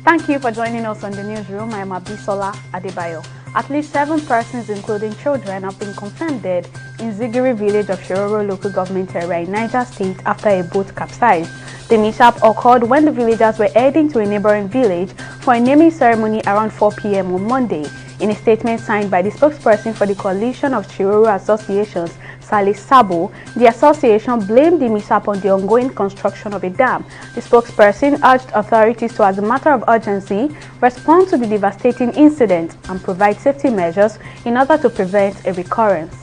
Thank you for joining us on the newsroom. I am Abisola Adebayo. At least 7 persons, including children, have been confirmed dead in Zigiri village of Shiroro local government area in Niger State after a boat capsized. The mishap occurred when the villagers were heading to a neighboring village for a naming ceremony around 4 p.m. on Monday. In a statement signed by the spokesperson for the Coalition of Shiroro Associations, Salih Sabo, the association blamed the mishap on the ongoing construction of a dam. The spokesperson urged authorities to, as a matter of urgency, respond to the devastating incident and provide safety measures in order to prevent a recurrence.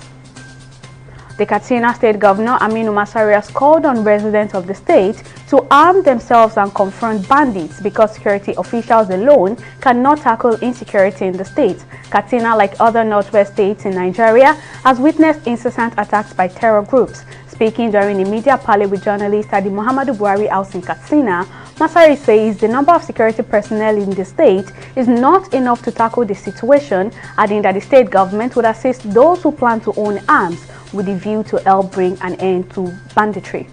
The Katsina State Governor Aminu Masari has called on residents of the state to arm themselves and confront bandits because security officials alone cannot tackle insecurity in the state. Katsina, like other northwest states in Nigeria, has witnessed incessant attacks by terror groups. Speaking during a media parley with journalists at the Muhammadu Buhari House in Katsina, Masari says the number of security personnel in the state is not enough to tackle the situation, adding that the state government would assist those who plan to own arms with a view to help bring an end to banditry.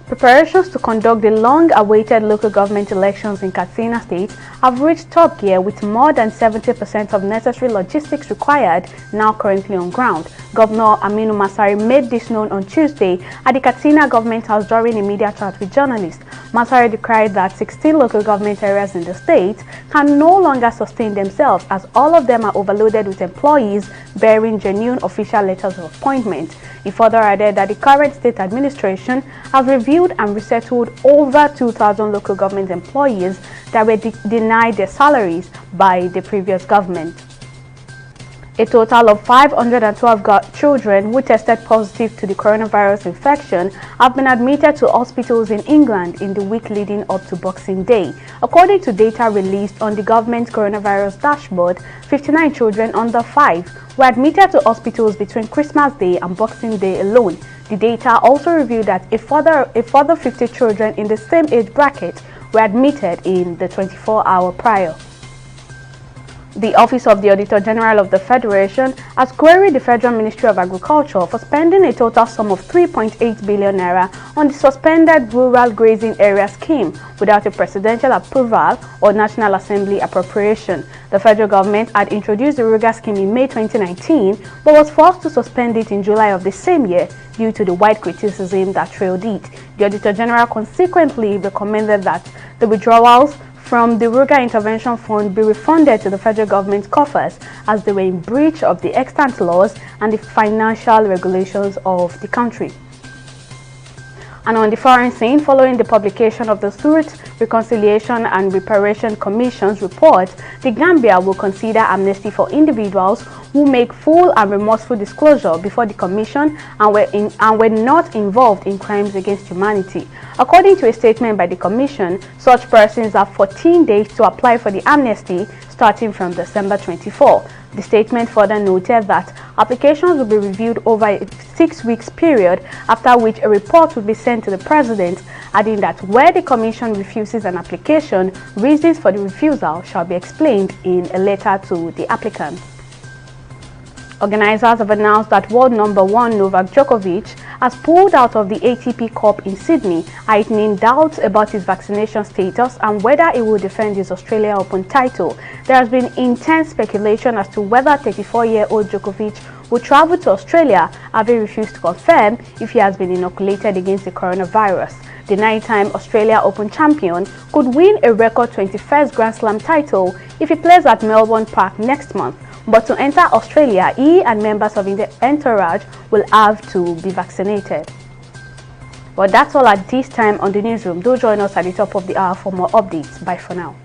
Preparations to conduct the long-awaited local government elections in Katsina State have reached top gear, with more than 70% of necessary logistics required now currently on ground. Governor Aminu Masari made this known on Tuesday at the Katsina Government House during a media chat with journalists. Masari decried that 16 local government areas in the state can no longer sustain themselves, as all of them are overloaded with employees bearing genuine official letters of appointment. He further added that the current state administration has reviewed and resettled over 2,000 local government employees that were denied their salaries by the previous government. A total of 512 children who tested positive to the coronavirus infection have been admitted to hospitals in England in the week leading up to Boxing Day. According to data released on the government coronavirus dashboard, 59 children under 5 were admitted to hospitals between Christmas Day and Boxing Day alone. The data also revealed that a further 50 children in the same age bracket were admitted in the 24-hour prior. The Office of the Auditor General of the Federation has queried the Federal Ministry of Agriculture for spending a total sum of 3.8 billion naira on the suspended Rural Grazing Area Scheme without a presidential approval or National Assembly appropriation. The federal government had introduced the RUGA scheme in May 2019 but was forced to suspend it in July of the same year due to the wide criticism that trailed it. The Auditor General consequently recommended that the withdrawals from the RUGA Intervention Fund be refunded to the federal government coffers, as they were in breach of the extant laws and the financial regulations of the country. And on the foreign scene, following the publication of the Truth, Reconciliation and Reparation Commission's report, the Gambia will consider amnesty for individuals who make full and remorseful disclosure before the Commission and were not involved in crimes against humanity. According to a statement by the Commission, such persons have 14 days to apply for the amnesty starting from December 24. The statement further noted that applications will be reviewed over a 6-week period, after which a report will be sent to the President, adding that where the Commission refuses an application, reasons for the refusal shall be explained in a letter to the applicant. Organizers have announced that world number 1 Novak Djokovic has pulled out of the ATP Cup in Sydney, heightening doubts about his vaccination status and whether he will defend his Australia Open title. There has been intense speculation as to whether 34-year-old Djokovic will travel to Australia, having refused to confirm if he has been inoculated against the coronavirus. The 9-time Australia Open champion could win a record 21st Grand Slam title if he plays at Melbourne Park next month. But to enter Australia, he and members of his entourage will have to be vaccinated. Well, that's all at this time on the newsroom. Do join us at the top of the hour for more updates. Bye for now.